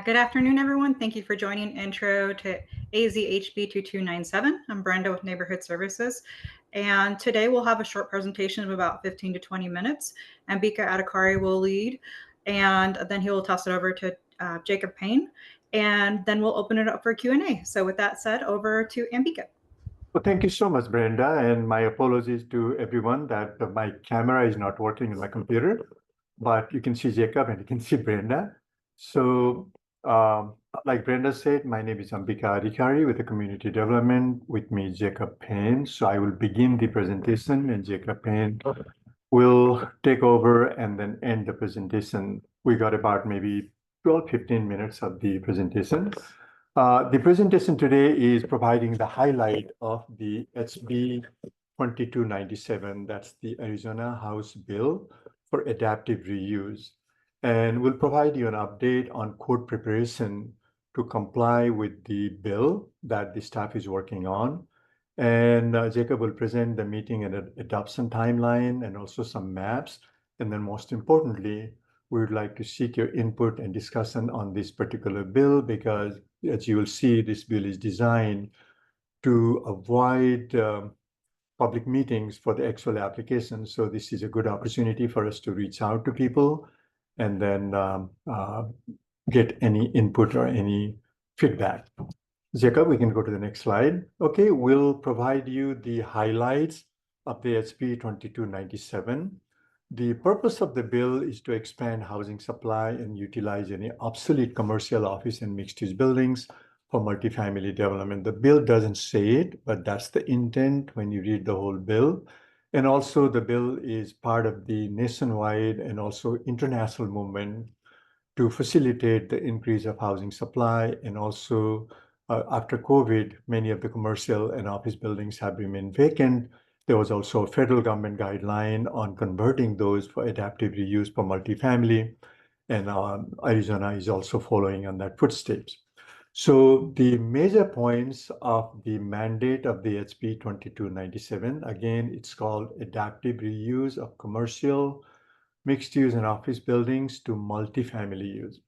Good afternoon, everyone. Thank you for joining Intro to AZHB 2297. I'm Brenda with Neighborhood Services. And today we'll have a short presentation of about 15 to 20 minutes. Ambika Adhikari will lead, and then he will toss it over to Jacob Payne, and then we'll open it up for Q&A. So with that said, over to Ambika. Well, thank you so much, Brenda, and my apologies to everyone that my camera is not working in my computer, but you can see Jacob and you can see Brenda. So, like Brenda said, my name is Ambika Adhikari with the Community Development. With me, Jacob Payne. So I will begin the presentation, and Jacob Payne will take over and then end the presentation. We got about maybe 12-15 minutes of the presentation. The presentation today is providing the highlight of the HB 2297, that's the Arizona House Bill for Adaptive Reuse. And we'll provide you an update on code preparation to comply with the bill that the staff is working on. And Jacob will present the meeting and adoption timeline and also some maps. And then most importantly, we would like to seek your input and discussion on this particular bill because, as you will see, this bill is designed to avoid public meetings for the actual application. So this is a good opportunity for us to reach out to people and then get any input or any feedback. Jacob, we can go to the next slide. Okay, we'll provide you the highlights of the HB 2297. The purpose of the bill is to expand housing supply and utilize any obsolete commercial office and mixed-use buildings for multifamily development. The bill doesn't say it, but that's the intent when you read the whole bill. And also the bill is part of the nationwide and also international movement to facilitate the increase of housing supply. And also after COVID, many of the commercial and office buildings have remained vacant. There was also a federal government guideline on converting those for adaptive reuse for multifamily. And Arizona is also following on that footsteps. So the major points of the mandate of the HB 2297, again, it's called adaptive reuse of commercial, mixed use and office buildings to multifamily use.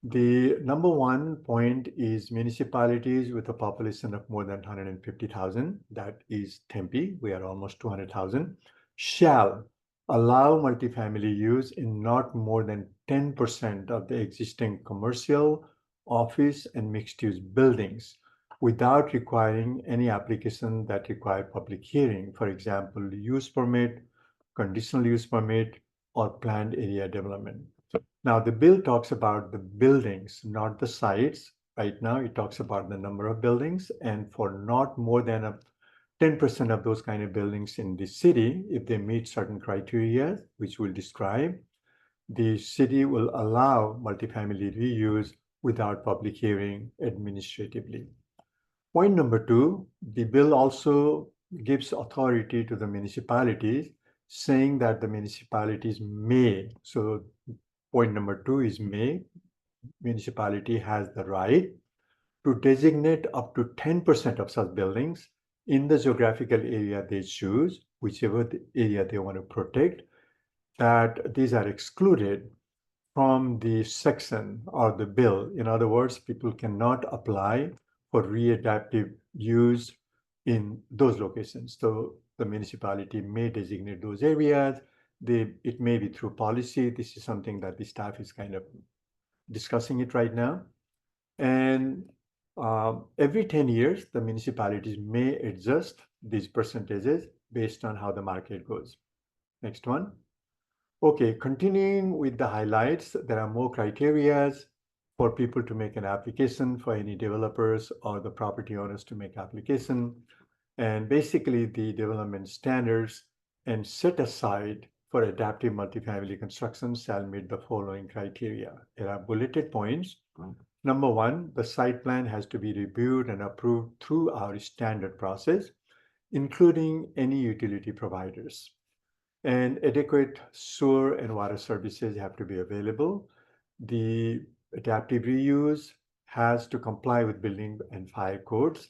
The number one point is municipalities with a population of more than 150,000, that is Tempe, we are almost 200,000, shall allow multifamily use in not more than 10% of the existing commercial, office, and mixed-use buildings without requiring any application that require public hearing, for example, use permit, conditional use permit, or planned area development. Now, the bill talks about the buildings, not the sites. Right now, it talks about the number of buildings, and for not more than 10% of those kind of buildings in the city, if they meet certain criteria, which we'll describe, the city will allow multifamily reuse without public hearing administratively. Point number two, the bill also gives authority to the municipalities, saying that the municipalities may, so point number two is may, municipality has the right to designate up to 10% of such buildings in the geographical area they choose, whichever the area they want to protect, that these are excluded from the section or the bill. In other words, people cannot apply for readaptive use in those locations. So the municipality may designate those areas. It may be through policy. This is something that the staff is kind of discussing it right now. And every 10 years, the municipalities may adjust these percentages based on how the market goes. Next one. Okay, continuing with the highlights, there are more criteria for people to make an application, for any developers or the property owners to make application. And basically the development standards and set aside for adaptive multifamily construction shall meet the following criteria. There are bulleted points. Number one, the site plan has to be reviewed and approved through our standard process, including any utility providers. And adequate sewer and water services have to be available. The adaptive reuse has to comply with building and fire codes.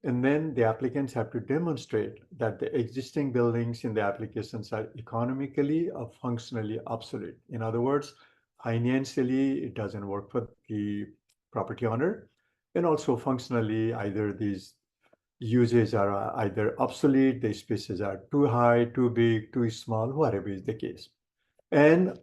And then the applicants have to demonstrate that the existing buildings in the applications are economically or functionally obsolete. In other words, financially, it doesn't work for the property owner. And also functionally, either these uses are either obsolete, the spaces are too high, too big, too small, whatever is the case. And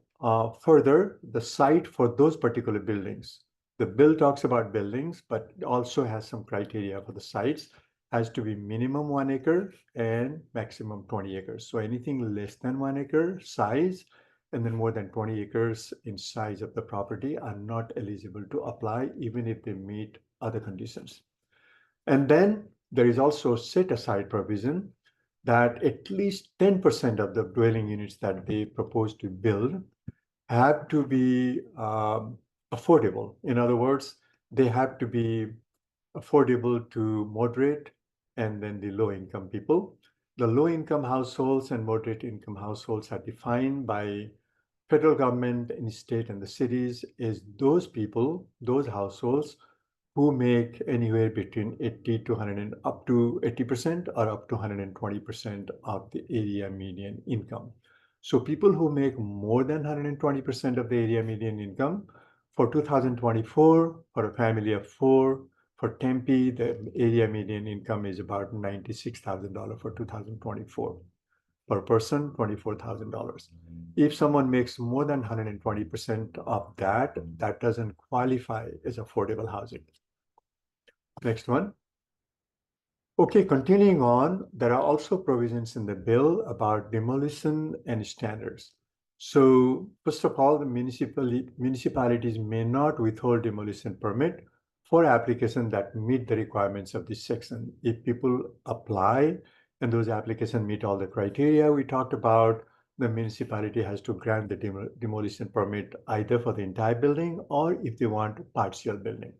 further, the site for those particular buildings, the bill talks about buildings, but also has some criteria for the sites, has to be minimum 1 acre and maximum 20 acres. So anything less than 1 acre size and then more than 20 acres in size of the property are not eligible to apply, even if they meet other conditions. And then there is also set aside provision that at least 10% of the dwelling units that they propose to build have to be affordable. In other words, they have to be affordable to moderate and then the low income people. The low income households and moderate income households are defined by federal government and state and the cities is those people, those households who make anywhere between 80 to 100 and up to 80% or up to 120% of the area median income. So people who make more than 120% of the area median income for 2024, for a family of four, for Tempe, the area median income is about $96,000 for 2024. Per person, $24,000. If someone makes more than 120% of that, that doesn't qualify as affordable housing. Next one. Okay, continuing on, there are also provisions in the bill about demolition and standards. So first of all, the municipalities may not withhold demolition permit for applications that meet the requirements of this section. If people apply and those applications meet all the criteria we talked about, the municipality has to grant the demolition permit either for the entire building or if they want partial building.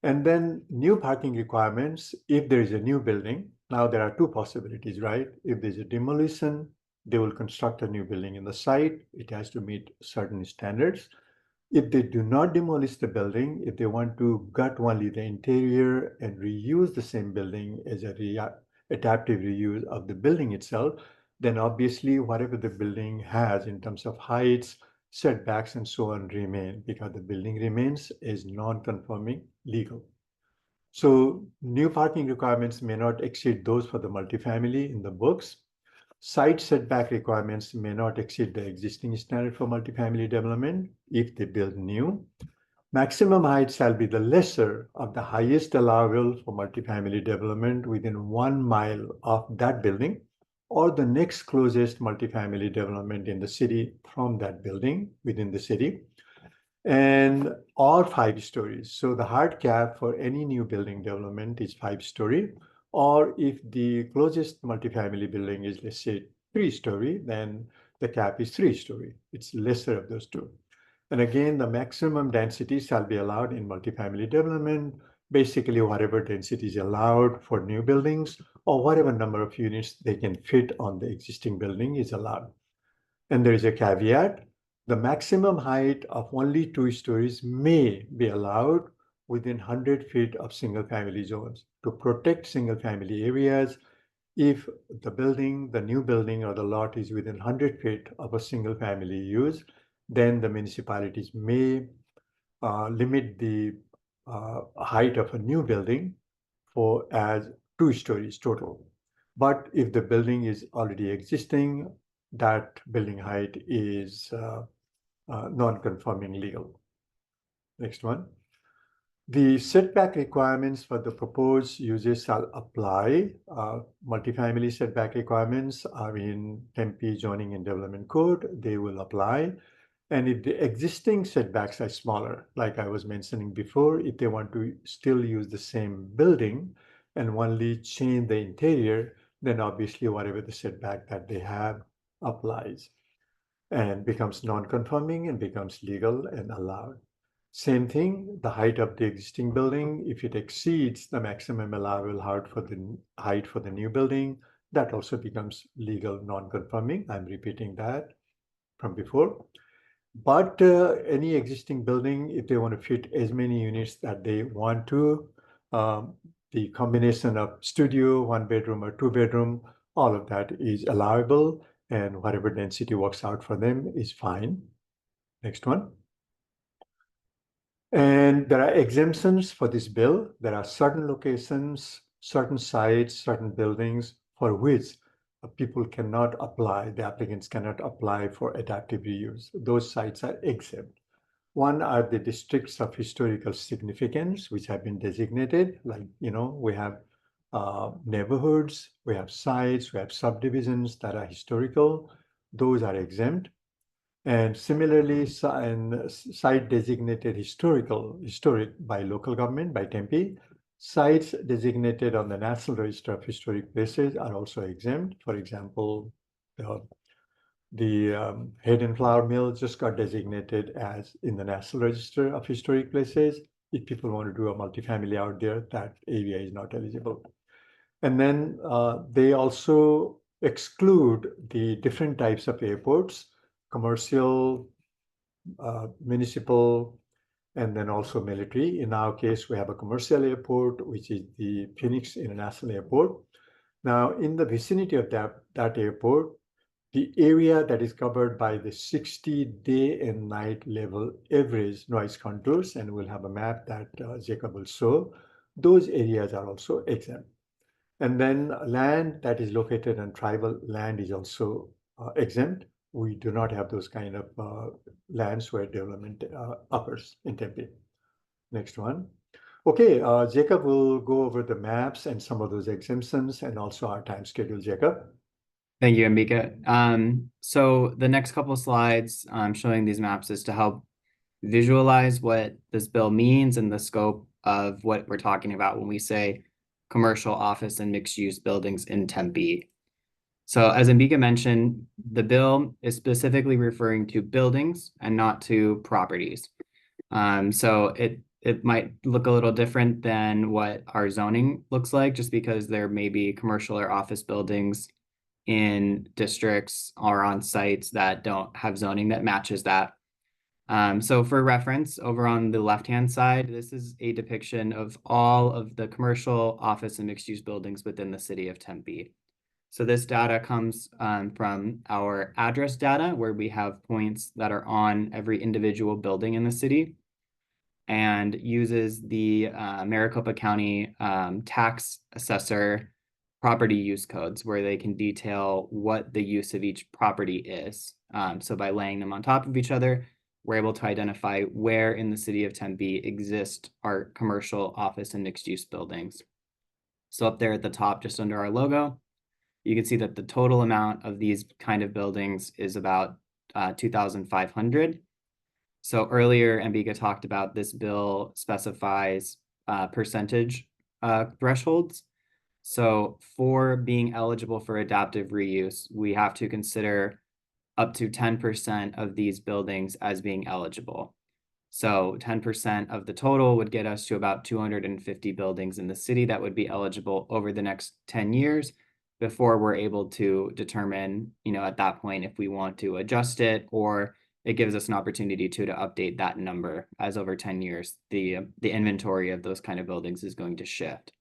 And then new parking requirements, if there is a new building, now there are two possibilities, right? If there's a demolition, they will construct a new building in the site. It has to meet certain standards. If they do not demolish the building, if they want to gut only the interior and reuse the same building as a adaptive reuse of the building itself, then obviously whatever the building has in terms of heights, setbacks, and so on remain because the building remains as non-conforming legal. So new parking requirements may not exceed those for the multifamily in the books. Site setback requirements may not exceed the existing standard for multifamily development if they build new. Maximum height shall be the lesser of the highest allowable for multifamily development within 1 mile of that building or the next closest multifamily development in the city from that building within the city, and or 5 stories. So the hard cap for any new building development is 5-story, or if the closest multifamily building is, let's say, 3-story, then the cap is 3-story. It's lesser of those two. And again, the maximum density shall be allowed in multifamily development, basically whatever density is allowed for new buildings or whatever number of units they can fit on the existing building is allowed. And there is a caveat, the maximum height of only 2 stories may be allowed within 100 feet of single family zones to protect single family areas. If the building, the new building or the lot is within 100 feet of a single family use, then the municipalities may limit the height of a new building for as 2 stories total. But if the building is already existing, that building height is non-conforming legal. Next one. The setback requirements for the proposed uses shall apply. Multifamily setback requirements are in Tempe Zoning and Development Code. They will apply. And if the existing setbacks are smaller, like I was mentioning before, if they want to still use the same building and only change the interior, then obviously whatever the setback that they have applies and becomes non-conforming and becomes legal and allowed. Same thing, the height of the existing building, if it exceeds the maximum allowable height for the new building, that also becomes legal non-conforming. I'm repeating that from before. But any existing building, if they want to fit as many units that they want to, the combination of studio, 1 bedroom or 2 bedroom, all of that is allowable and whatever density works out for them is fine. Next one. And there are exemptions for this bill. There are certain locations, certain sites, certain buildings for which people cannot apply, the applicants cannot apply for adaptive reuse. Those sites are exempt. One are the districts of historical significance, which have been designated, like, we have neighborhoods, we have sites, we have subdivisions that are historical. Those are exempt. And similarly, site designated historic by local government, by Tempe, sites designated on the National Register of Historic Places are also exempt. For example, the Hayden Flour Mill just got designated as in the National Register of Historic Places. If people want to do a multifamily out there, that area is not eligible. And then they also exclude the different types of airports, commercial, municipal, and then also military. In our case, we have a commercial airport, which is the Phoenix International Airport. Now, in the vicinity of that airport, the area that is covered by the 60 day and night level average noise contours, and we'll have a map that Jacob will show, those areas are also exempt. And then land that is located on tribal land is also exempt. We do not have those kind of lands where development occurs in Tempe. Next one. Okay, Jacob will go over the maps and some of those exemptions and also our time schedule, Jacob. Thank you, Ambika. So the next couple of slides showing these maps is to help visualize what this bill means and the scope of what we're talking about when we say commercial, office, and mixed-use buildings in Tempe. So as Ambika mentioned, the bill is specifically referring to buildings and not to properties. So it might look a little different than what our zoning looks like, just because there may be commercial or office buildings in districts or on sites that don't have zoning that matches that. So for reference, over on the left-hand side, this is a depiction of all of the commercial, office, and mixed-use buildings within the city of Tempe. So this data comes from our address data, where we have points that are on every individual building in the city, and uses the Maricopa County tax assessor property use codes, where they can detail what the use of each property is. So by laying them on top of each other, we're able to identify where in the city of Tempe exist our commercial, office, and mixed-use buildings. So up there at the top, just under our logo, you can see that the total amount of these kind of buildings is about 2,500. So earlier, Ambika talked about this bill specifies percentage thresholds. So for being eligible for adaptive reuse, we have to consider up to 10% of these buildings as being eligible. So 10% of the total would get us to about 250 buildings in the city that would be eligible over the next 10 years before we're able to determine, at that point, if we want to adjust it, or it gives us an opportunity to update that number, as over 10 years, the inventory of those kind of buildings is going to shift.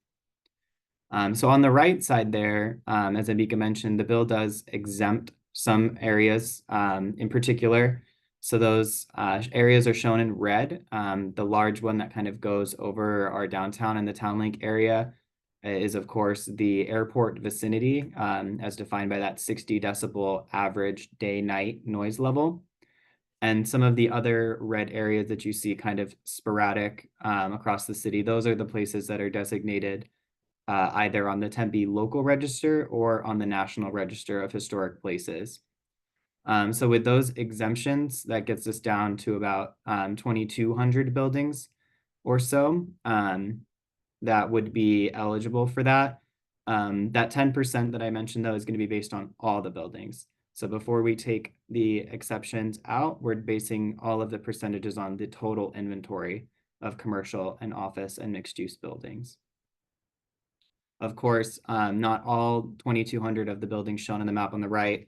So on the right side there, as Ambika mentioned, the bill does exempt some areas in particular. So those areas are shown in red. The large one that kind of goes over our downtown and the Townlink area is, of course, the airport vicinity, as defined by that 60 decibel average day-night noise level. And some of the other red areas that you see kind of sporadic across the city, those are the places that are designated either on the Tempe local register or on the National Register of Historic Places. So with those exemptions, that gets us down to about 2,200 buildings or so that would be eligible for that. That 10% that I mentioned, though, is going to be based on all the buildings. So before we take the exceptions out, we're basing all of the percentages on the total inventory of commercial and office and mixed-use buildings. Of course, not all 2,200 of the buildings shown on the map on the right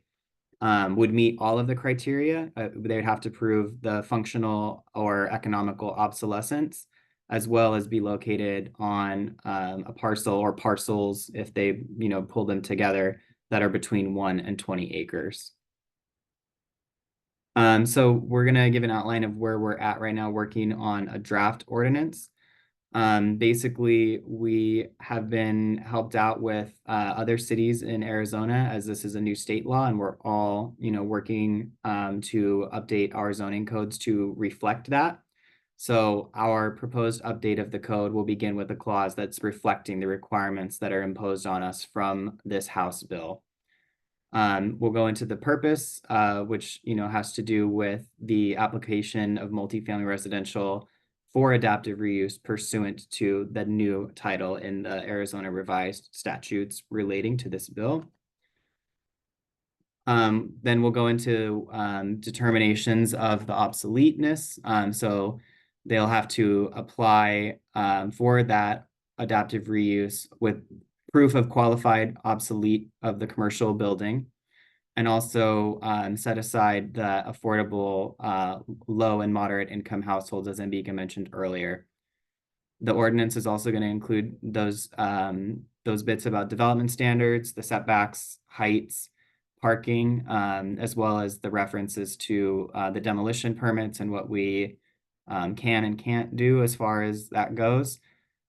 would meet all of the criteria. They'd have to prove the functional or economical obsolescence, as well as be located on a parcel or parcels, if they pull them together, that are between 1 and 20 acres. So we're gonna give an outline of where we're at right now, working on a draft ordinance. Basically, we have been helped out with other cities in Arizona, as this is a new state law, and we're all, working to update our zoning codes to reflect that. So our proposed update of the code will begin with a clause that's reflecting the requirements that are imposed on us from this House bill. We'll go into the purpose, which has to do with the application of multifamily residential for adaptive reuse pursuant to the new title in the Arizona revised statutes relating to this bill. Then we'll go into determinations of the obsoleteness. So they'll have to apply for that adaptive reuse with proof of qualified obsolete of the commercial building, and also set aside the affordable low and moderate income households, as Ambika mentioned earlier. The ordinance is also going to include those bits about development standards, the setbacks, heights, parking, as well as the references to the demolition permits and what we can and can't do as far as that goes,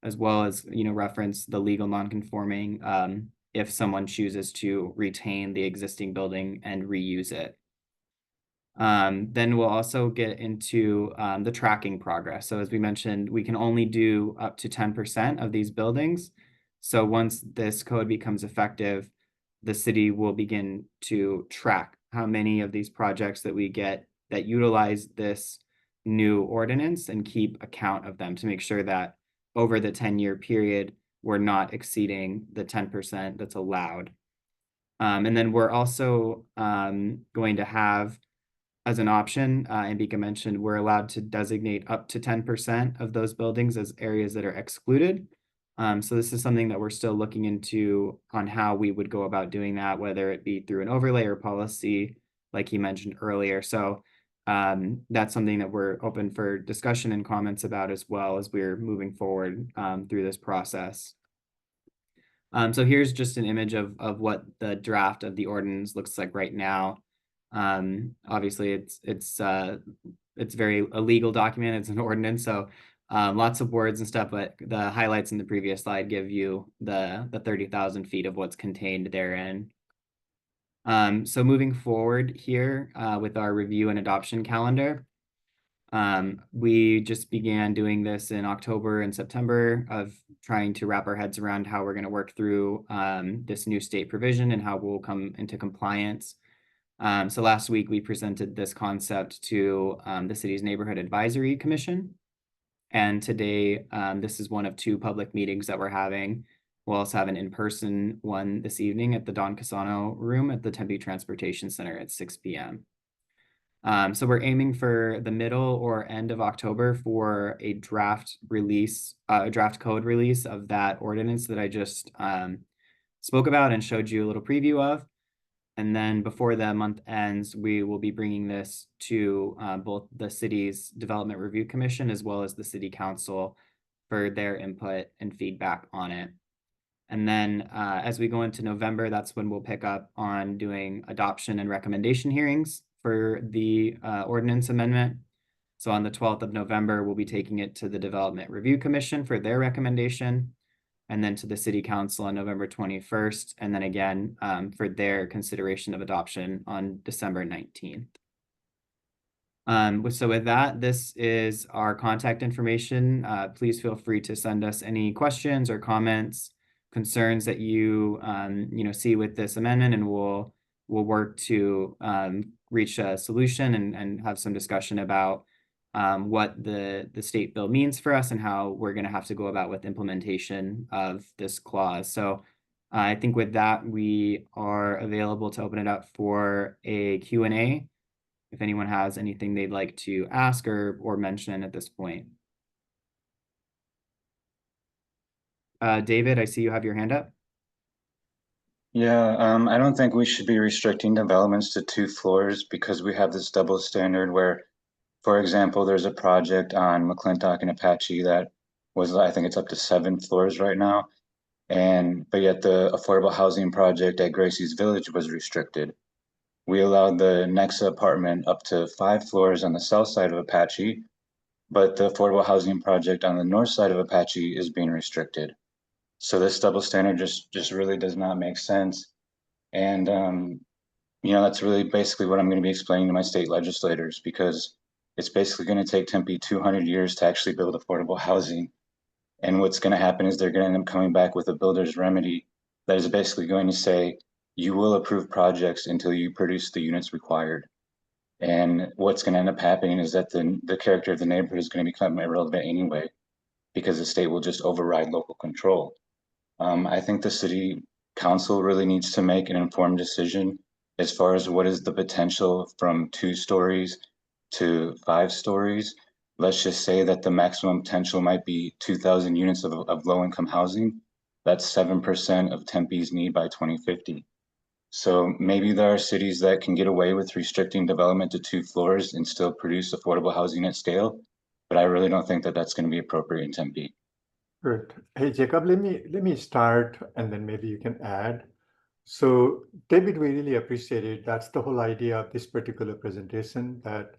as well as reference the legal nonconforming if someone chooses to retain the existing building and reuse it. Then we'll also get into the tracking progress. So as we mentioned, we can only do up to 10% of these buildings. So once this code becomes effective, the city will begin to track how many of these projects that we get that utilize this new ordinance and keep account of them to make sure that over the 10-year period, we're not exceeding the 10% that's allowed. And then we're also going to have, as an option, Ambika mentioned, we're allowed to designate up to 10% of those buildings as areas that are excluded. So this is something that we're still looking into on how we would go about doing that, whether it be through an overlay or policy, like he mentioned earlier. So that's something that we're open for discussion and comments about as well as we're moving forward through this process. So here's just an image of what the draft of the ordinance looks like right now. Obviously it's very a legal document, it's an ordinance, so lots of words and stuff, but the highlights in the previous slide give you the 30,000 feet of what's contained therein. So moving forward here with our review and adoption calendar, we just began doing this in October and September of trying to wrap our heads around how we're going to work through this new state provision and how we'll come into compliance. So last week we presented this concept to the city's Neighborhood Advisory Commission. And today, this is one of two public meetings that we're having. We'll also have an in-person one this evening at the Don Casano room at the Tempe Transportation Center at 6 p.m. So we're aiming for the middle or end of October for a draft release, draft code release of that ordinance that I just spoke about and showed you a little preview of. And then before the month ends, we will be bringing this to both the city's Development Review Commission as well as the City Council for their input and feedback on it. And then as we go into November, that's when we'll pick up on doing adoption and recommendation hearings for the ordinance amendment. So on the 12th of November, we'll be taking it to the Development Review Commission for their recommendation, and then to the City Council on November 21st, and then again for their consideration of adoption on December 19th. So with that, this is our contact information. Please feel free to send us any questions or comments, concerns that you see with this amendment, and we'll work to reach a solution and have some discussion about what the state bill means for us and how we're going to have to go about with implementation of this clause. So I think with that, we are available to open it up for a Q&A if anyone has anything they'd like to ask or mention at this point. David, I see you have your hand up. Yeah, I don't think we should be restricting developments to 2 floors because we have this double standard where, for example, there's a project on McClintock and Apache that was, I think it's up to 7 floors right now. But yet the affordable housing project at Gracie's Village was restricted. we allowed the Nexa apartment up to 5 floors on the south side of Apache, but the affordable housing project on the north side of Apache is being restricted. So this double standard just really does not make sense. And that's really basically what I'm going to be explaining to my state legislators, because it's basically going to take Tempe 200 years to actually build affordable housing. And what's going to happen is they're going to end up coming back with a builder's remedy that is basically going to say, you will approve projects until you produce the units required. And what's going to end up happening is that the character of the neighborhood is going to become irrelevant anyway, because the state will just override local control. I think the city council really needs to make an informed decision as far as what is the potential from 2 stories to 5 stories. Let's just say that the maximum potential might be 2,000 units of low-income housing. That's 7% of Tempe's need by 2050. So maybe there are cities that can get away with restricting development to 2 floors and still produce affordable housing at scale, but I really don't think that that's going to be appropriate in Tempe. Good. Hey, Jacob, let me start and then maybe you can add. So David, we really appreciate it. That's the whole idea of this particular presentation, that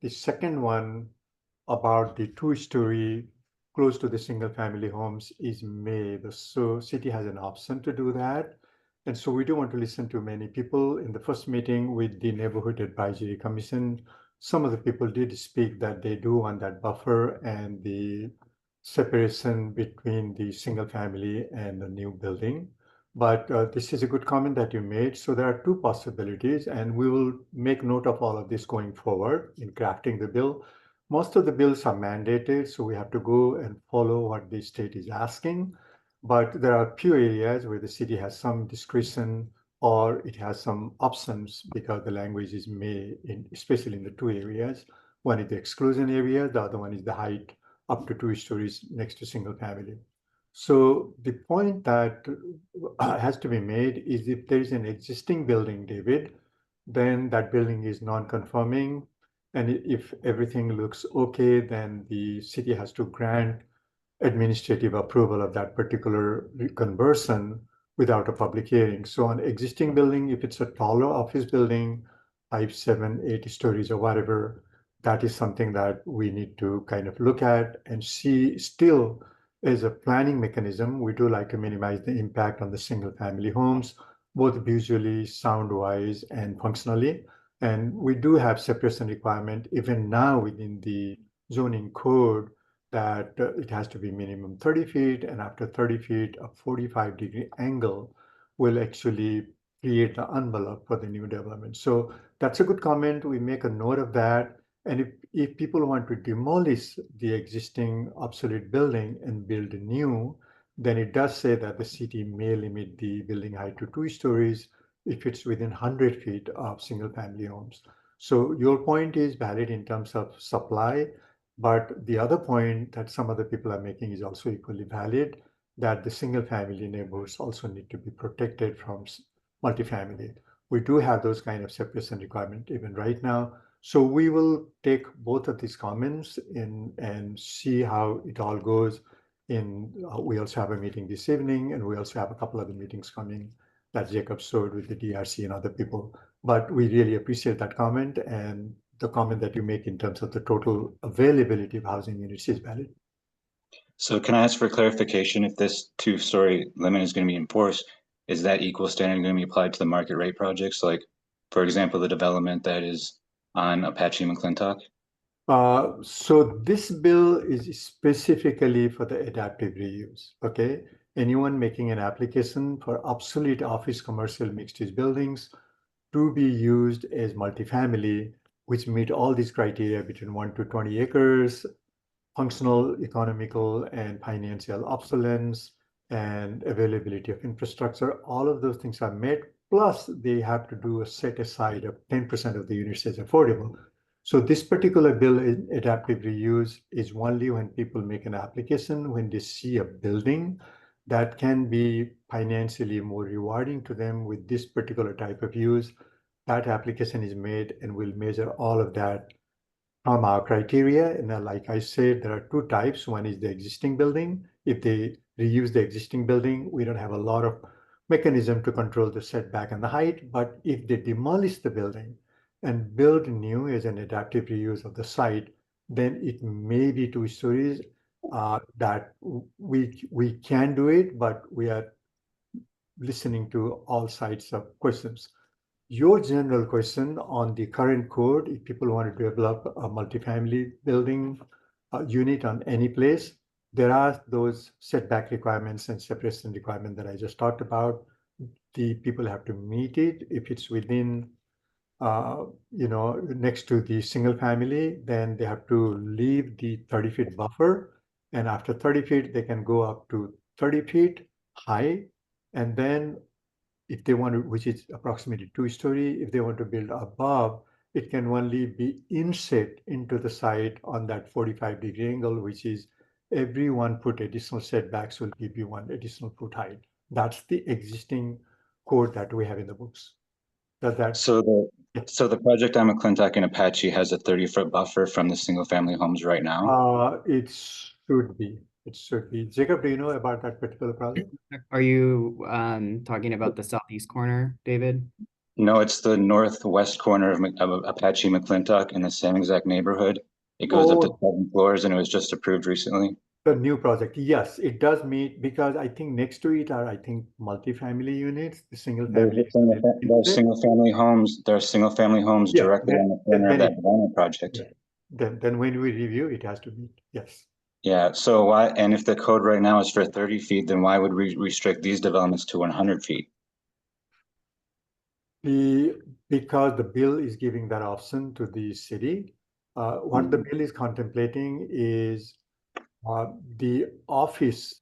the second one about the 2-story close to the single family homes is made. So city has an option to do that. And so we do want to listen to many people. In the first meeting with the Neighborhood Advisory Commission, some of the people did speak that they do want that buffer and the separation between the single family and the new building. But this is a good comment that you made. So there are 2 possibilities, and we will make note of all of this going forward in crafting the bill. Most of the bills are mandated, so we have to go and follow what the state is asking. But there are few areas where the city has some discretion or it has some options because the language is made, especially in the 2 areas. One is the exclusion area, the other one is the height up to 2 stories next to single family. So the point that has to be made is if there is an existing building, David, then that building is non-conforming. And if everything looks okay, then the city has to grant administrative approval of that particular conversion without a public hearing. So on existing building, if it's a taller office building, 5, 7, 8 stories or whatever, that is something that we need to kind of look at and see. Still, as a planning mechanism, we do like to minimize the impact on the single family homes, both visually, sound wise, and functionally. And we do have separation requirement even now within the zoning code that it has to be minimum 30 feet, and after 30 feet, a 45-degree angle will actually create the envelope for the new development. So that's a good comment. We make a note of that. And if people want to demolish the existing obsolete building and build a new, then it does say that the city may limit the building height to 2 stories if it's within 100 feet of single family homes. So your point is valid in terms of supply, but the other point that some other people are making is also equally valid, that the single family neighborhoods also need to be protected from multifamily. We do have those kind of separation requirement even right now. So we will take both of these comments in and see how it all goes. We also have a meeting this evening, and we also have a couple other meetings coming that Jacob showed with the DRC and other people. But we really appreciate that comment, and the comment that you make in terms of the total availability of housing units is valid. So can I ask for clarification? If this 2-story limit is going to be enforced, is that equal standard going to be applied to the market rate projects? Like, for example, the development that is on Apache McClintock? So this bill is specifically for the adaptive reuse, okay? Anyone making an application for obsolete office commercial mixed-use buildings to be used as multifamily, which meet all these criteria between 1 to 20 acres, functional, economical, and financial obsolescence, and availability of infrastructure. All of those things are met, plus they have to do a set aside of 10% of the units as affordable. So this particular bill in adaptive reuse is only when people make an application, when they see a building that can be financially more rewarding to them with this particular type of use, that application is made, and we'll measure all of that from our criteria. And like I said, there are 2 types. One is the existing building. If they reuse the existing building, we don't have a lot of mechanism to control the setback and the height. But if they demolish the building and build new as an adaptive reuse of the site, then it may be 2 stories. That we can do it, but we are listening to all sides of questions. Your general question on the current code, if people want to develop a multifamily building unit on any place, there are those setback requirements and separation requirements that I just talked about. The people have to meet it. If it's within, next to the single family, then they have to leave the 30-feet buffer. And after 30 feet, they can go up to 30 feet high. And then if they want to, which is approximately 2-story, if they want to build above, it can only be inset into the site on that 45-degree angle, which is every 1 foot additional setbacks will give you 1 additional foot height. That's the existing code that we have in the books. Does that? So the project on McClintock and Apache has a 30-foot buffer from the single family homes right now? It should be. It should be. Jacob, do you know about that particular project? Are you talking about the southeast corner, David? No, it's the northwest corner of Apache McClintock in the same exact neighborhood. It goes up to 7 floors and it was just approved recently. The new project, yes, it does meet, because I think next to it are, I think, multifamily units, the single family. There are single family homes Yeah, directly on the corner of that development project. Then when we review, it has to meet, yes. Yeah, so why, and if the code right now is for 30 feet, then why would we restrict these developments to 100 feet? Because the bill is giving that option to the city. What the bill is contemplating is the office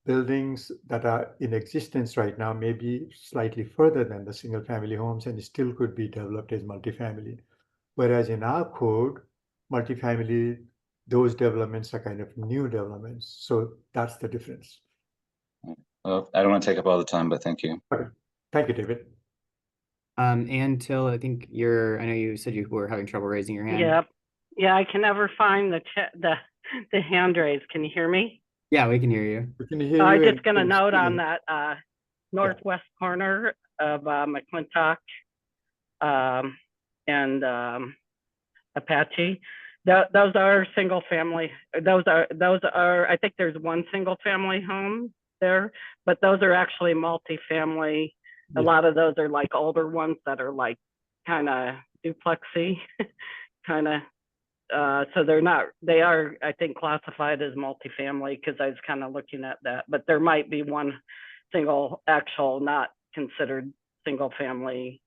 buildings that are in existence right now may be slightly further than the single family homes and still could be developed as multifamily. Whereas in our code, multifamily, those developments are kind of new developments. So that's the difference. Well, I don't want to take up all the time, but thank you. Okay. Thank you, David. And Till, I think I know you said you were having trouble raising your hand. Yep. Yeah, I can never find the hand raise. Can you hear me? Yeah, we can hear you. We can hear you. I'm just gonna note on that northwest corner of McClintock and Apache. Those are single family. Those are. I think there's 1 single family home there, but those are actually multifamily. A lot of those are like older ones that are like kind of duplexy, kind of. So they are, I think, classified as multifamily because I was kind of looking at that, but there might be 1 single actual not considered single family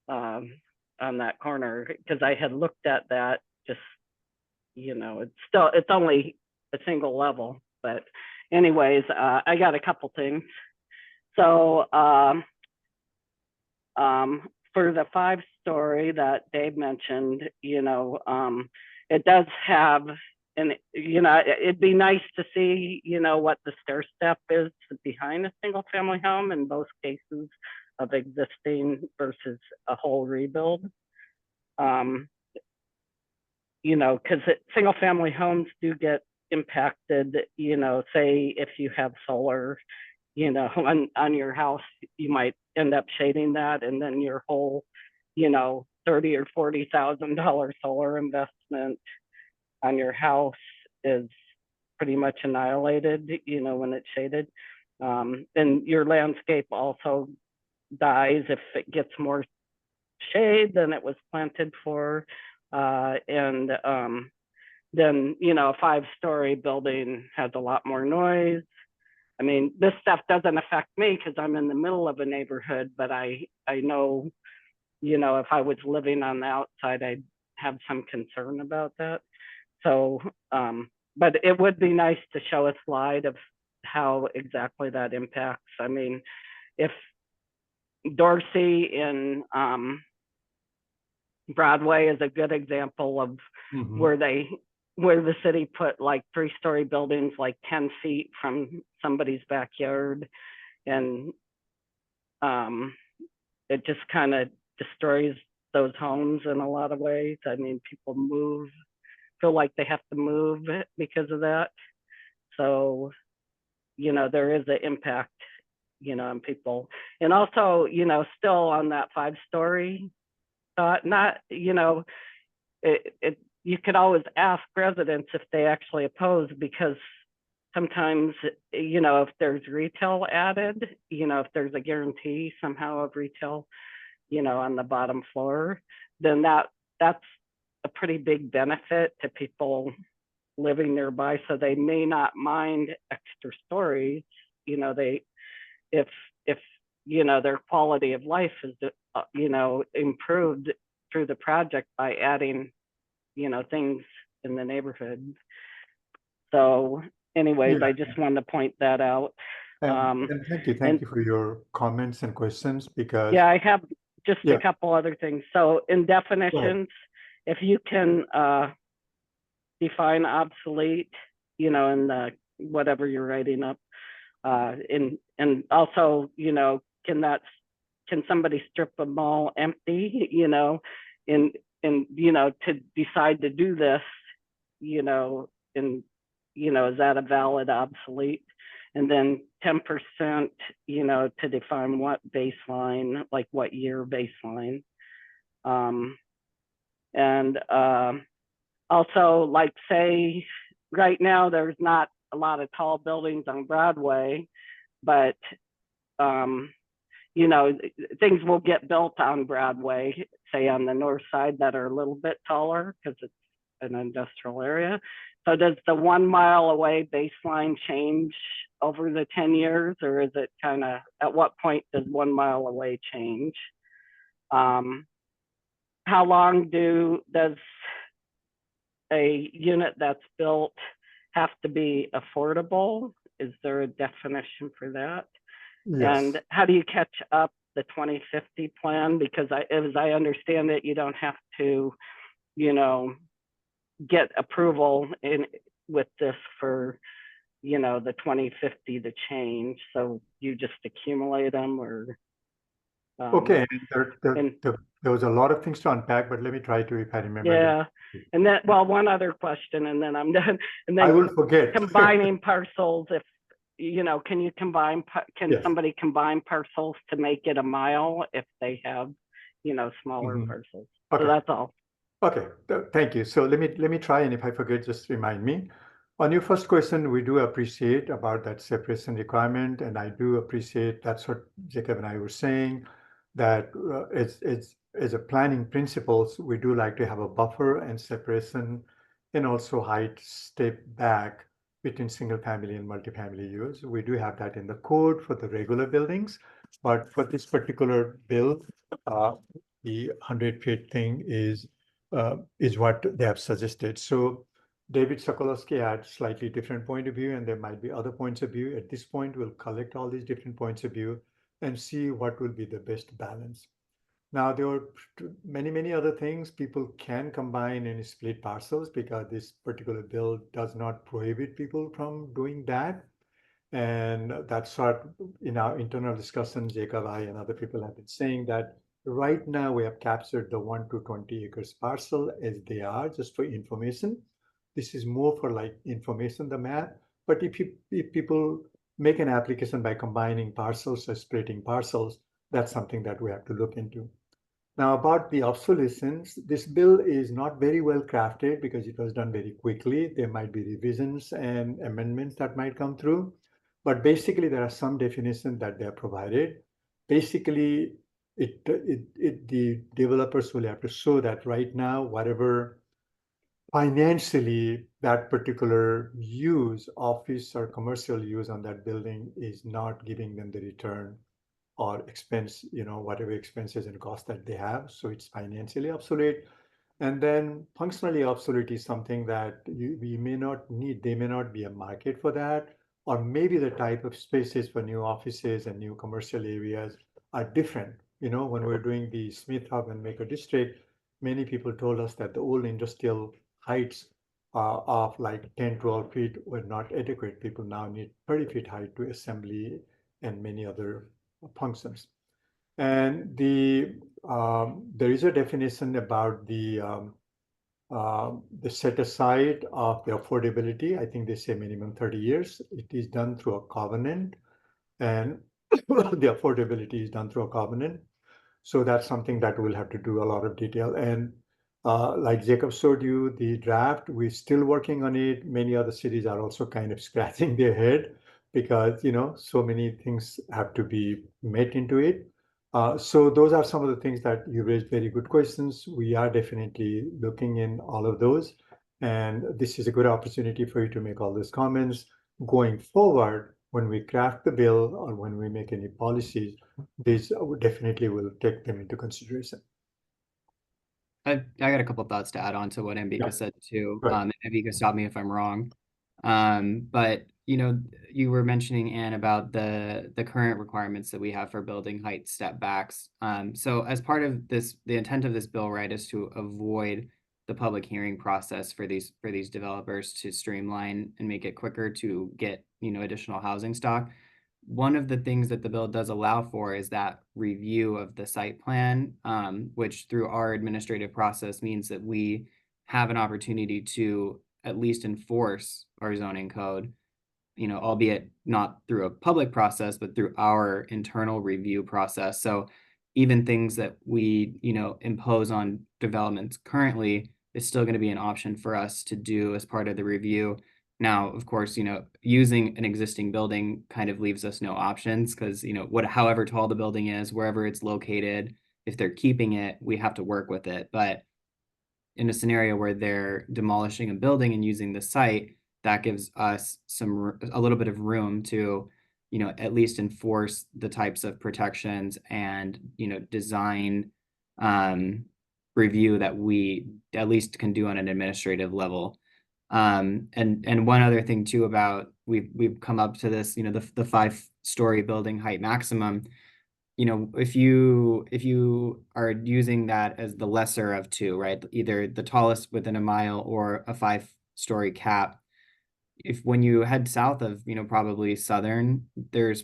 on that corner, because I had looked at that. Just, it's only a single level, but anyways, I got a couple things. So for the 5-story that Dave mentioned, it does have, and it'd be nice to see, what the stair step is behind a single family home in both cases of existing versus a whole rebuild. Because single family homes do get impacted, say if you have solar, on your house, you might end up shading that, and then your whole, $30,000 or $40,000 solar investment on your house is pretty much annihilated, when it's shaded. And your landscape also dies if it gets more shade than it was planted for. And then, a 5-story building has a lot more noise. I mean, this stuff doesn't affect me because I'm in the middle of a neighborhood, but I know, if I was living on the outside, I'd have some concern about that. So, but it would be nice to show a slide of how exactly that impacts. I mean, if Dorsey in Broadway is a good example of where the city put like 3-story buildings like 10 feet from somebody's backyard, and it just kind of destroys those homes in a lot of ways. I mean, people feel like they have to move because of that. So, there is an impact, and people, and also, still on that 5-story thought, not, you could always ask residents if they actually oppose, because sometimes, if there's retail added, if there's a guarantee somehow of retail, on the bottom floor, then that's a pretty big benefit to people living nearby. So they may not mind extra stories, if their quality of life is, improved through the project by adding, things in the neighborhood. So anyways, Yeah. I just wanted to point that out. And thank you for your comments and questions, because Yeah, I have just Yeah. a couple other things. So in definitions, if you can define obsolete, in the whatever you're writing up, and also, can somebody strip a mall empty, and to decide to do this, and is that a valid obsolete? And then 10%, to define what baseline, like what year baseline. And also, like, say, right now there's not a lot of tall buildings on Broadway, but things will get built on Broadway, say on the north side, that are a little bit taller because it's an industrial area. So does the 1 mile away baseline change over the 10 years, or is it kind of, at what point does 1 mile away change? How long does a unit that's built have to be affordable? Is there a definition for that? yes. And how do you catch up the 2050 plan? Because as I understand it, you don't have to, get approval with this for, the 2050 to change. So you just accumulate them, or Okay, and- there was a lot of things to unpack, but let me try to, if I remember. yeah. And then, well, one other question, and then I'm done. And I then will forget. combining parcels, if can you combine, can Yes. somebody combine parcels to make it a mile if they have, smaller Mhm. parcels? Okay. So that's all. Okay, thank you. So let me try, and if I forget, just remind me. On your first question, we do appreciate about that separation requirement, and I do appreciate that's what Jacob and I were saying, that as a planning principles, we do like to have a buffer and separation, and also height step back between single family and multifamily use. We do have that in the code for the regular buildings, but for this particular bill, the 100-feet thing is what they have suggested. So David Sokolowski had slightly different point of view, and there might be other points of view. At this point, we'll collect all these different points of view and see what will be the best balance. Now, there are many other things. People can combine and split parcels, because this particular bill does not prohibit people from doing that. And that's what, in our internal discussion, Jacob, I, and other people have been saying that right now we have captured the 1 to 20 acres parcel as they are, just for information. This is more for like information, the map. But if people make an application by combining parcels or splitting parcels, that's something that we have to look into. Now, about the obsolescence, this bill is not very well crafted because it was done very quickly. There might be revisions and amendments that might come through. But basically, there are some definitions that they are provided. Basically, the developers will have to show that right now, whatever financially that particular use, office or commercial use on that building, is not giving them the return or expense, whatever expenses and costs that they have. So it's financially obsolete. And then functionally obsolete is something that we may not need. There may not be a market for that, or maybe the type of spaces for new offices and new commercial areas are different. When we're doing the Smith Hub and Maker District, many people told us that the old industrial heights of like 10, 12 feet were not adequate. People now need 30 feet height to assembly and many other functions. And there is a definition about the set aside of the affordability. I think they say minimum 30 years. It is done through a covenant. And the affordability is done through a covenant. So that's something that we'll have to do a lot of detail. And like Jacob showed you, the draft, we're still working on it. Many other cities are also kind of scratching their head because, so many things have to be met into it. So those are some of the things that you raised, very good questions. We are definitely looking in all of those. And this is a good opportunity for you to make all those comments. Going forward, when we craft the bill or when we make any policies, these definitely will take them into consideration. I got a couple thoughts to add on to what Ambika Yeah. said too. Right. And Ambika, stop me if I'm wrong. But you were mentioning, Anne, about the current requirements that we have for building height step backs. So as part of this, the intent of this bill, right, is to avoid the public hearing process for these developers, to streamline and make it quicker to get additional housing stock. One of the things that the bill does allow for is that review of the site plan, which through our administrative process means that we have an opportunity to at least enforce our zoning code, albeit not through a public process, but through our internal review process. So even things that we, impose on developments currently is still going to be an option for us to do as part of the review. Now, of course, using an existing building kind of leaves us no options because, however tall the building is, wherever it's located, if they're keeping it, we have to work with it. But in a scenario where they're demolishing a building and using the site, that gives us a little bit of room to, at least enforce the types of protections and, design review that we at least can do on an administrative level. And one other thing too about we've come up to this, the 5-story building height maximum. If you are using that as the lesser of two, right? Either the tallest within a mile or a 5-story cap. When you head south of, probably Southern, there's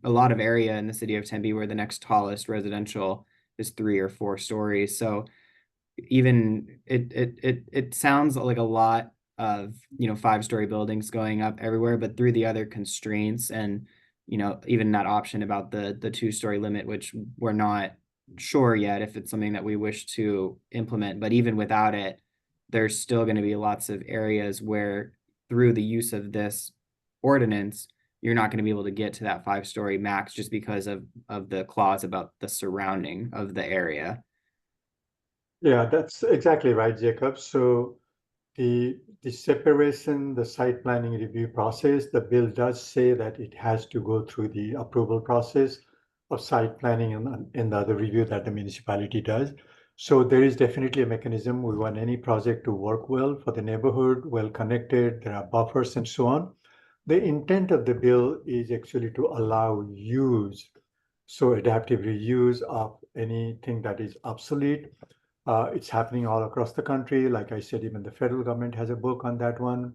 a lot of area in the city of Tempe where the next tallest residential is 3 or 4 stories. So even it sounds like a lot of 5-story buildings going up everywhere, but through the other constraints and even that option about the 2-story limit, which we're not sure yet if it's something that we wish to implement, but even without it, there's still going to be lots of areas where through the use of this ordinance, you're not going to be able to get to that 5-story max just because of the clause about the surrounding of the area. Yeah, that's exactly right, Jacob. So the separation, the site planning review process, the bill does say that it has to go through the approval process of site planning and the other review that the municipality does. So there is definitely a mechanism. We want any project to work well for the neighborhood, well connected, there are buffers and so on. The intent of the bill is actually to allow use, so adaptive reuse of anything that is obsolete. It's happening all across the country. Like I said, even the federal government has a book on that one.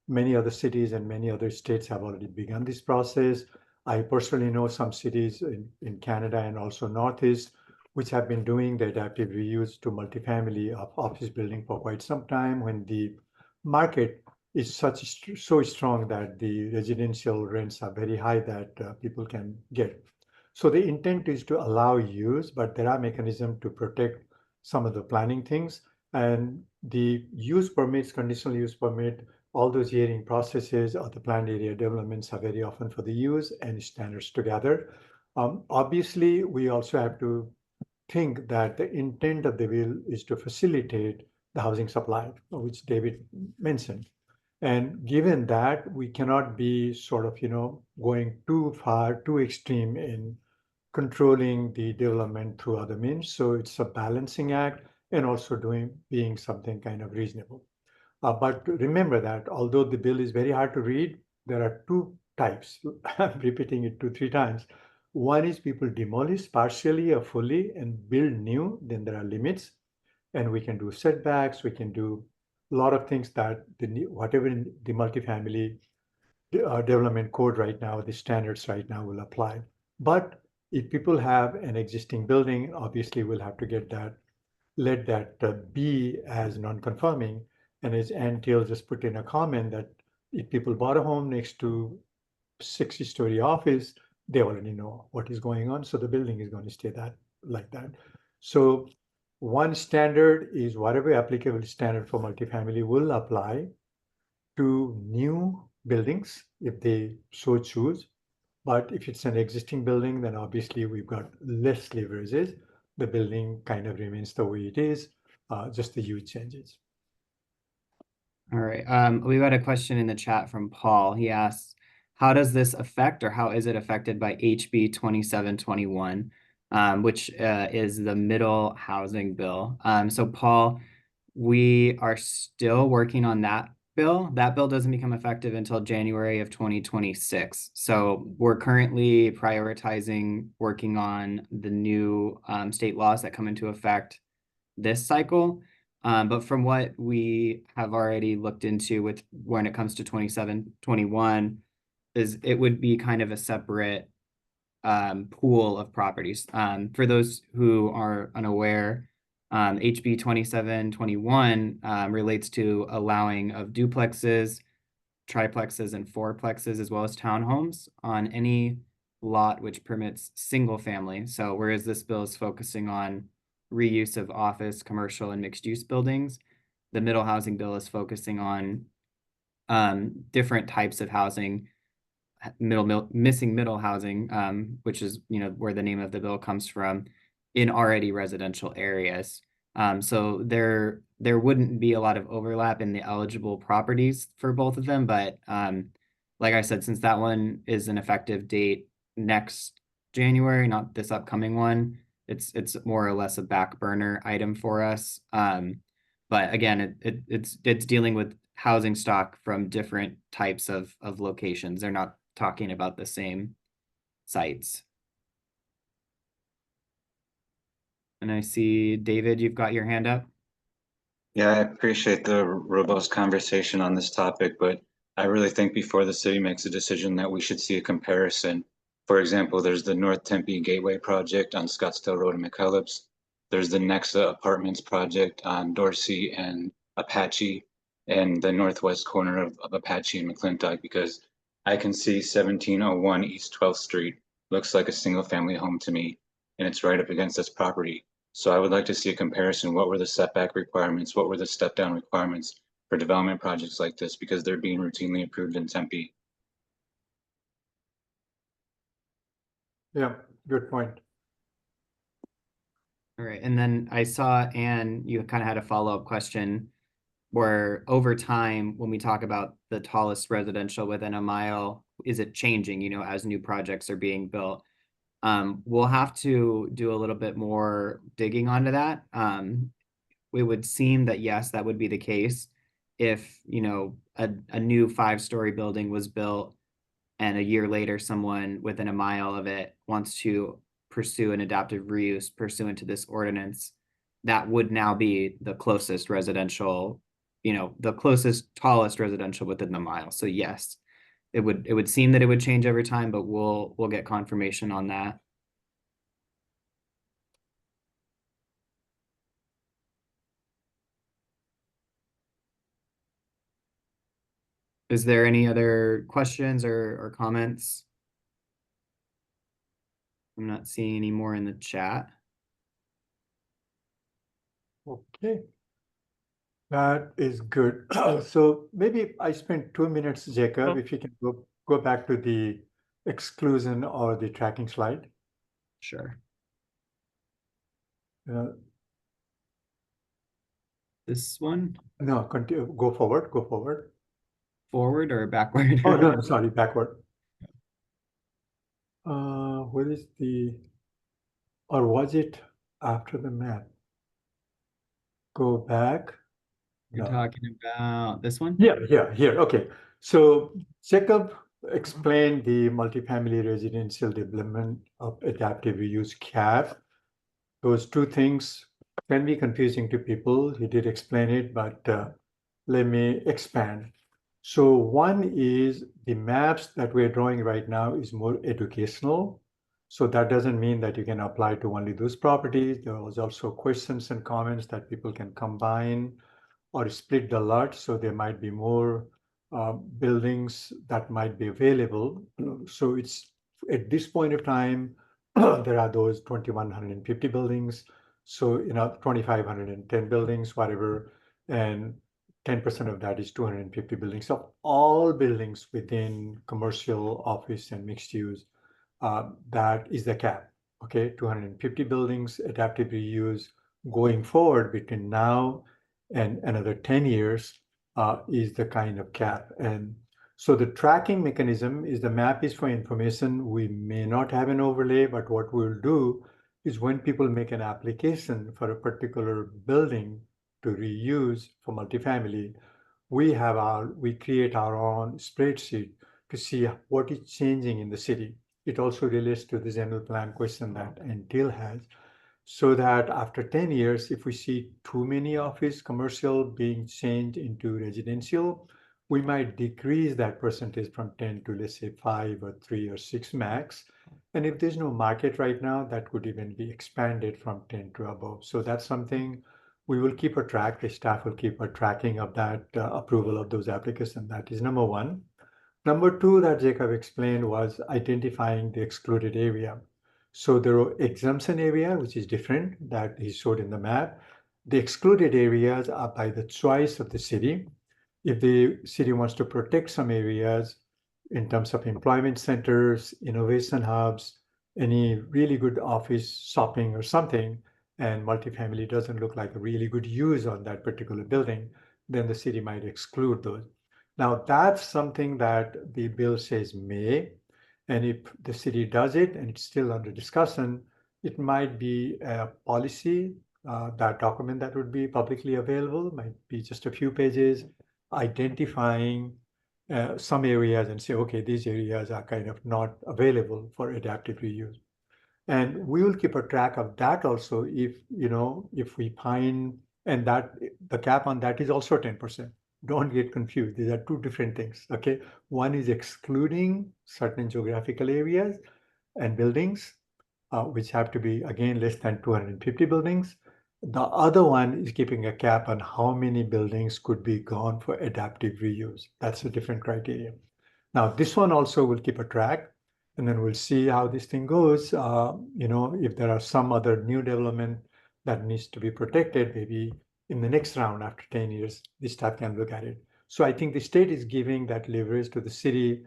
Many other cities and many other states have already begun this process. I personally know some cities in Canada and also Northeast, which have been doing the adaptive reuse to multifamily office building for quite some time when the market is so strong that the residential rents are very high that people can get. So the intent is to allow use, but there are mechanisms to protect some of the planning things, and the use permits, conditional use permit, all those hearing processes or the planned area developments are very often for the use and standards together. Obviously, we also have to think that the intent of the bill is to facilitate the housing supply, which David mentioned. And given that, we cannot be sort of, going too far, too extreme in controlling the development through other means. So it's a balancing act and also being something kind of reasonable. But remember that although the bill is very hard to read, there are 2 types. I'm repeating it 2-3 times. One is people demolish partially or fully and build new, then there are limits. And we can do setbacks, we can do a lot of things that whatever in the multifamily development code right now, the standards right now will apply. But if people have an existing building, obviously we'll have to let that be as non-conforming. And as Ann Teal just put in a comment that if people bought a home next to 60-story office, they already know what is going on. So the building is going to stay like that. So one standard is whatever applicable standard for multifamily will apply to new buildings if they so choose. But if it's an existing building, then obviously we've got less leverages. The building kind of remains the way it is, just the use changes. All right. We've got a question in the chat from Paul. He asks, how does this affect, or how is it affected by HB 2721, which is the middle housing bill? So Paul, we are still working on that bill. That bill doesn't become effective until January of 2026. So we're currently prioritizing working on the new state laws that come into effect this cycle. But from what we have already looked into with when it comes to 2721, is it would be kind of a separate pool of properties. For those who are unaware, HB 2721 relates to allowing of duplexes, triplexes, and fourplexes, as well as townhomes on any lot which permits single family. So whereas this bill is focusing on reuse of office, commercial, and mixed-use buildings, the middle housing bill is focusing on different types of housing, missing middle housing, which is where the name of the bill comes from, in already residential areas. So there wouldn't be a lot of overlap in the eligible properties for both of them, but like I said, since that one is an effective date next January, not this upcoming one, it's more or less a back burner item for us. But again, it's dealing with housing stock from different types of locations. They're not talking about the same sites. And I see, David, you've got your hand up. Yeah, I appreciate the robust conversation on this topic, but I really think before the city makes a decision that we should see a comparison. For example, there's the North Tempe Gateway project on Scottsdale Road in McCullops. There's the Nexa Apartments project on Dorsey and Apache, and the northwest corner of Apache and McClintock, because I can see 1701 East 12th Street looks like a single family home to me, and it's right up against this property. So I would like to see a comparison. What were the setback requirements? What were the step down requirements for development projects like this? Because they're being routinely approved in Tempe. Yeah, good point. All right. And then I saw, Anne, you kind of had a follow-up question where over time, when we talk about the tallest residential within a mile, is it changing, as new projects are being built? We'll have to do a little bit more digging onto that. It would seem that yes, that would be the case if, a new 5-story building was built and a year later someone within a mile of it wants to pursue an adaptive reuse pursuant to this ordinance, that would now be the closest residential, the closest tallest residential within the mile. So yes, it would seem that it would change over time, but we'll get confirmation on that. Is there any other questions or comments? I'm not seeing any more in the chat. Okay. That is good. So maybe I spent 2 minutes, Jacob, if you can go back to the exclusion or the tracking slide. Sure. This one? No, continue. Go forward. Forward or backward? Oh, no, sorry, backward. Where is or was it after the map? Go back. You're talking about this one? Yeah, here. Okay. So Jacob explained the multifamily residential development of adaptive reuse CAF. Those two things can be confusing to people. He did explain it, but let me expand. So one is the maps that we're drawing right now is more educational. So that doesn't mean that you can apply to only those properties. There was also questions and comments that people can combine or split the lot. So there might be more buildings that might be available. So it's at this point of time, there are those 2,150 buildings. So, 2,510 buildings, whatever, and 10% of that is 250 buildings. So all buildings within commercial, office, and mixed use, that is the cap. Okay, 250 buildings, adaptive reuse going forward between now and another 10 years is the kind of cap. And so the tracking mechanism is the map is for information. We may not have an overlay, but what we'll do is when people make an application for a particular building to reuse for multifamily, we create our own spreadsheet to see what is changing in the city. It also relates to the general plan question that Antil has, so that after 10 years, if we see too many office commercial being changed into residential, we might decrease that percentage from 10 to, let's say, 5 or 3 or 6 max. And if there's no market right now, that could even be expanded from 10 to above. So that's something we will keep a track. The staff will keep a tracking of that approval of those applications. That is number one. Number two that Jacob explained was identifying the excluded area. So there are exemption area, which is different, that he showed in the map. The excluded areas are by the choice of the city. If the city wants to protect some areas in terms of employment centers, innovation hubs, any really good office shopping or something, and multifamily doesn't look like a really good use on that particular building, then the city might exclude those. Now, that's something that the bill says may, and if the city does it and it's still under discussion, it might be a policy, that document that would be publicly available, might be just a few pages identifying some areas and say, okay, these areas are kind of not available for adaptive reuse. And we will keep a track of that also if we find, and that the cap on that is also 10%. Don't get confused. These are two different things, okay? One is excluding certain geographical areas and buildings, which have to be, again, less than 250 buildings. The other one is keeping a cap on how many buildings could be gone for adaptive reuse. That's a different criteria. Now, this one also will keep a track, and then we'll see how this thing goes. If there are some other new development that needs to be protected, maybe in the next round after 10 years, the staff can look at it. So I think the state is giving that leverage to the city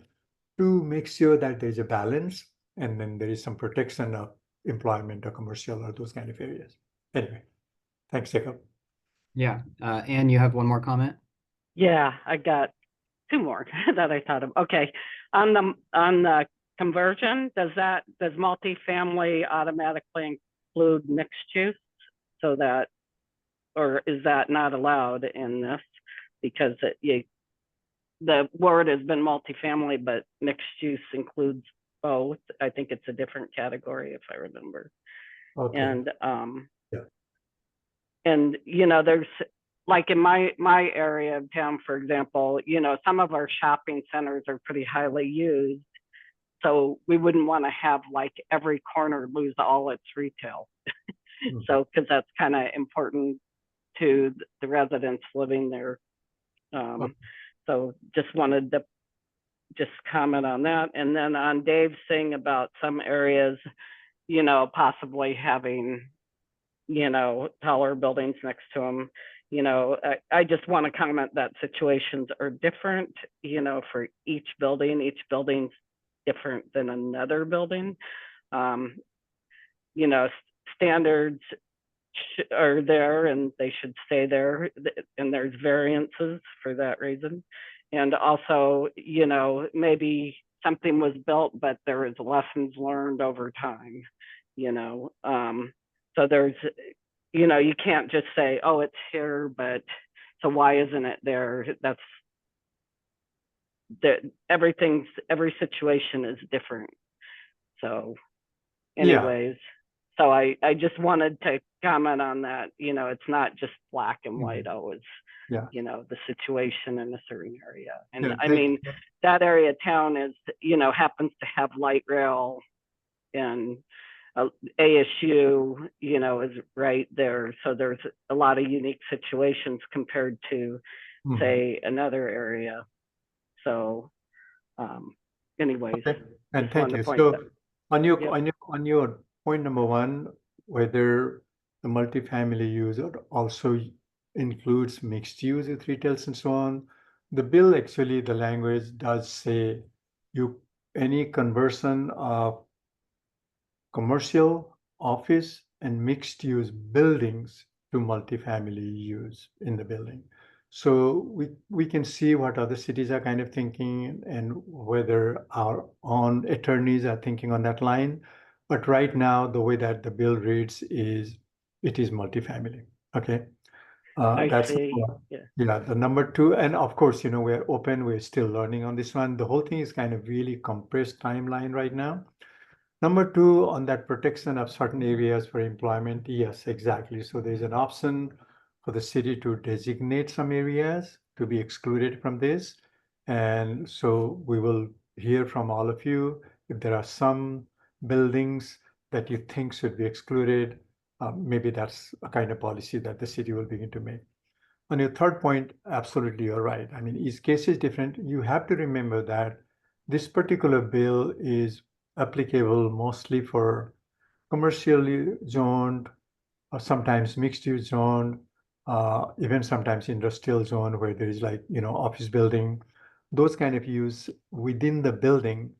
to make sure that there's a balance, and then there is some protection of employment or commercial or those kind of areas. Anyway, thanks, Jacob. Yeah, Anne, you have one more comment? Yeah, I got two more that I thought of. Okay, on the conversion, does multifamily automatically include mixed use, so that, or is that not allowed in this? Because the word has been multifamily, but mixed use includes both. I think it's a different category if I remember. Okay. And Yeah. And there's, like in my area of town, for example, some of our shopping centers are pretty highly used. So we wouldn't want to have like every corner lose all its retail. Mhm. So, because that's kind of important to the residents living there. Okay. So just wanted to just comment on that. And then on Dave's thing about some areas, possibly having, taller buildings next to them. I just want to comment that situations are different, for each building. Each building's different than another building. Standards are there and they should stay there, and there's variances for that reason. And also, maybe something was built, but there is lessons learned over time, so there's, you can't just say, oh, it's here, but so why isn't it there? Every situation is different. So anyways, so I just wanted to comment on that. It's not just black and white always, the situation in a certain area. And Yeah, I mean, that area of town is, happens to have light rail, and ASU, is right there. So there's a lot of unique situations compared to, say, another area. So, anyways, Okay, and just thank wanted to you. point So that. on Yep. your point number one, whether the multifamily use also includes mixed use with retails and so on, the bill actually, the language does say you any conversion of commercial, office, and mixed-use buildings to multifamily use in the building. So we can see what other cities are kind of thinking and whether our own attorneys are thinking on that line. But right now, the way that the bill reads is it is multifamily. Okay. I That's see. number one. Yeah. Yeah, the number two, and of course, we're open, we're still learning on this one. The whole thing is kind of really compressed timeline right now. Number two, on that protection of certain areas for employment, yes, exactly. So there's an option for the city to designate some areas to be excluded from this. And so we will hear from all of you if there are some buildings that you think should be excluded. Maybe that's a kind of policy that the city will begin to make. On your third point, absolutely, you're right. I mean, each case is different. You have to remember that this particular bill is applicable mostly for commercially zoned, or sometimes mixed use zoned, even sometimes industrial zone where there is office building, those kind of use within the building,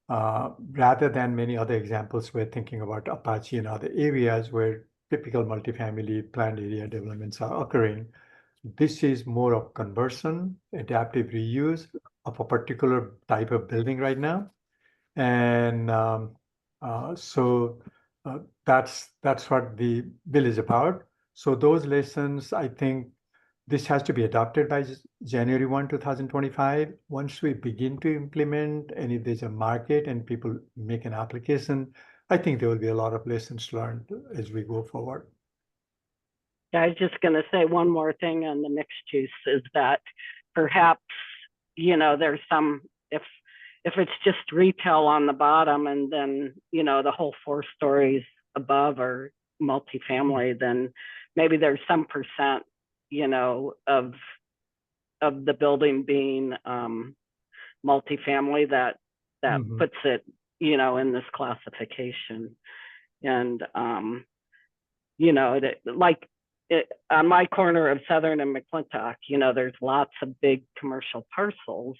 rather than many other examples we're thinking about Apache and other areas where typical multifamily planned area developments are occurring. This is more of conversion, adaptive reuse of a particular type of building right now. And so that's what the bill is about. So those lessons, I think this has to be adopted by January 1, 2025. Once we begin to implement, and if there's a market and people make an application, I think there will be a lot of lessons learned as we go forward. Yeah, I was just going to say one more thing on the mixed use is that perhaps, there's some, if it's just retail on the bottom and then, the whole 4 stories above are multifamily, then maybe there's some percent, of the building being multifamily that Mhm. puts it, in this classification. And, on my corner of Southern and McClintock, there's lots of big commercial parcels.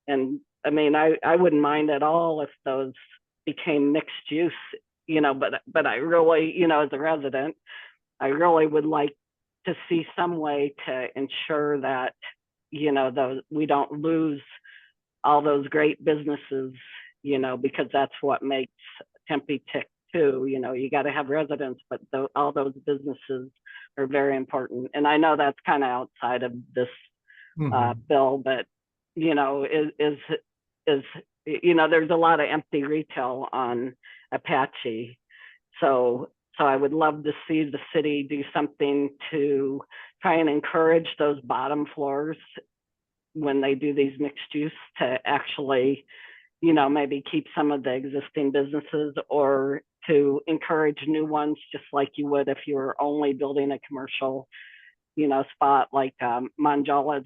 And I mean, I wouldn't mind at all if those became mixed use, but I really, as a resident, I really would like to see some way to ensure that, we don't lose all those great businesses, because that's what makes Tempe tick too. You got to have residents, but all those businesses are very important. And I know that's kind of outside of this bill, but is there's a lot of empty retail on Apache. So I would love to see the city do something to try and encourage those bottom floors when they do these mixed use to actually, maybe keep some of the existing businesses or to encourage new ones, just like you would if you were only building a commercial, spot. Like Manjala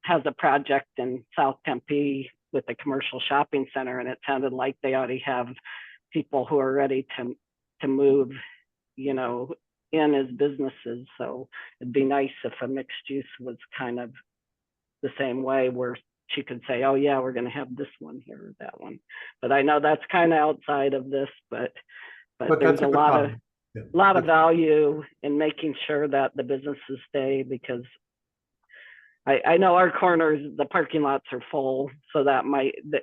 has a project in South Tempe with a commercial shopping center, and it sounded like they already have people who are ready to move, in as businesses. So it'd be nice if a mixed use was kind of the same way, where she could say, oh yeah, we're going to have this one here or that one. But I know that's kind of outside of this, but there's a lot of value in making sure that the businesses stay, because I know our corners, the parking lots are full, so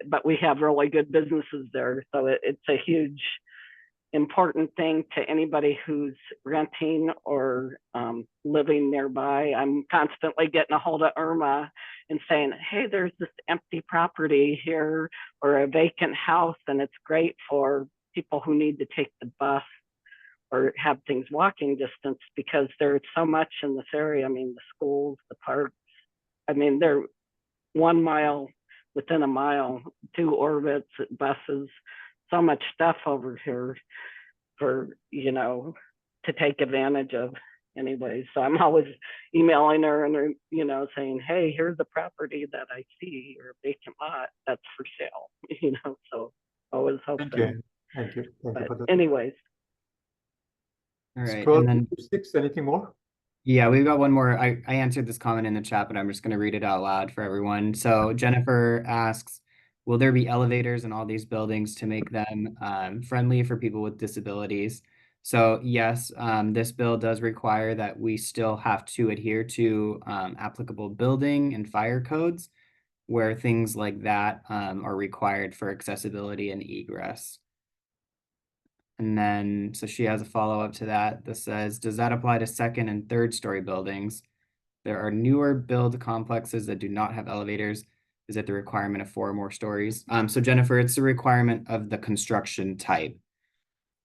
but we have really good businesses there. So it's a huge important thing to anybody who's renting or living nearby. I'm constantly getting a hold of Irma and saying, hey, there's this empty property here or a vacant house, and it's great for people who need to take the bus or have things walking distance, because there's so much in this area. I mean, the schools, the parks, I mean, they're 1 mile within a mile, 2 orbits, buses, so much stuff over here for, to take advantage of. anyway. So I'm always emailing her and, you know, saying, hey, here's the property that I see, or vacant lot that's for sale, you know, so always Thank hoping. you. Thank you. Thank you But for that. anyways, All right, Scroll and then to 6, anything more? yeah, we've got one more. I answered this comment in the chat, but I'm just going to read it out loud for everyone. So Jennifer asks, will there be elevators in all these buildings to make them friendly for people with disabilities? So yes, this bill does require that we still have to adhere to applicable building and fire codes where things like that are required for accessibility and egress. And then, so she has a follow-up to that that says, does that apply to second and third story buildings? There are newer build complexes that do not have elevators. Is it the requirement of 4 or more stories? So Jennifer, it's the requirement of the construction type.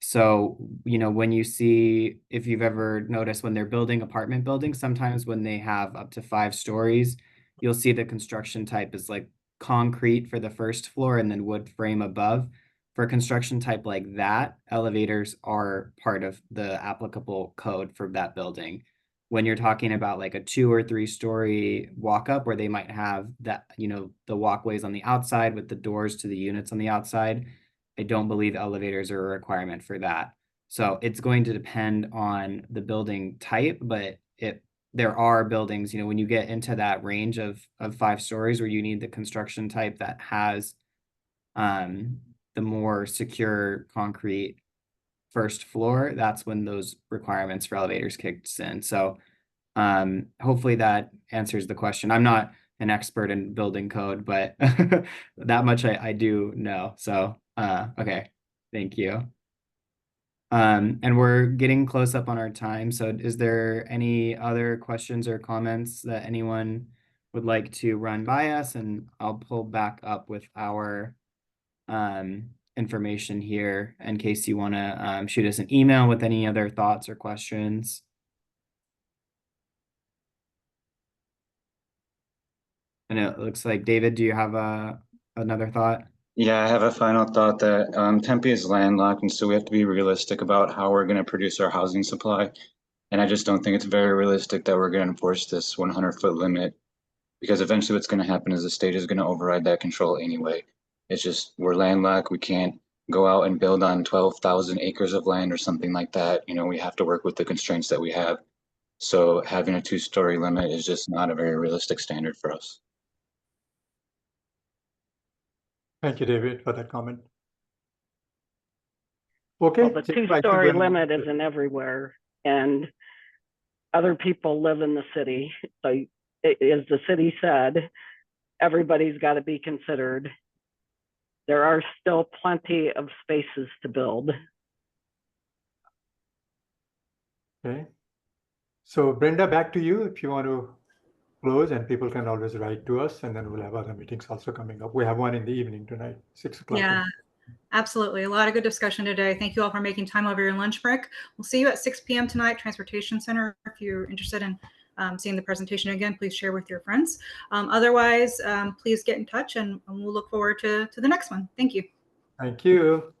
So, you know, when you see, if you've ever noticed when they're building apartment buildings, sometimes when they have up to 5 stories, you'll see the construction type is like concrete for the first floor and then wood frame above. For construction type like that, elevators are part of the applicable code for that building. When you're talking about like a 2 or 3 story walk up where they might have that, you know, the walkways on the outside with the doors to the units on the outside, I don't believe elevators are a requirement for that. So it's going to depend on the building type, but there are buildings, you know, when you get into that range of 5 stories where you need the construction type that has the more secure concrete first floor, that's when those requirements for elevators kicks in. So hopefully that answers the question. I'm not an expert in building code, but that much I do know. So okay, thank you. And we're getting close up on our time. So is there any other questions or comments that anyone would like to run by us? And I'll pull back up with our information here in case you want to shoot us an email with any other thoughts or questions. And it looks like, David, do you have another thought? Yeah, I have a final thought that Tempe is landlocked, and so we have to be realistic about how we're going to produce our housing supply. And I just don't think it's very realistic that we're going to enforce this 100-foot limit, because eventually what's going to happen is the state is going to override that control anyway. It's just we're landlocked. We can't go out and build on 12,000 acres of land or something like that. You know, we have to work with the constraints that we have. So having a 2-story limit is just not a very realistic standard for us. Thank you, David, for that comment. Okay. well, the Jeff, I think 2-story we're- limit isn't everywhere, and other people live in the city. So as the city said, everybody's got to be considered. There are still plenty of spaces to build. Okay. So Brenda, back to you if you want to close, and people can always write to us, and then we'll have other meetings also coming up. We have one in the evening tonight, 6 o'clock. Yeah, absolutely. A lot of good discussion today. Thank you all for making time over your lunch break. We'll see you at 6 p.m. tonight, Transportation Center. If you're interested in seeing the presentation again, please share with your friends. Otherwise, please get in touch, and we'll look forward to the next one. Thank you. Thank you.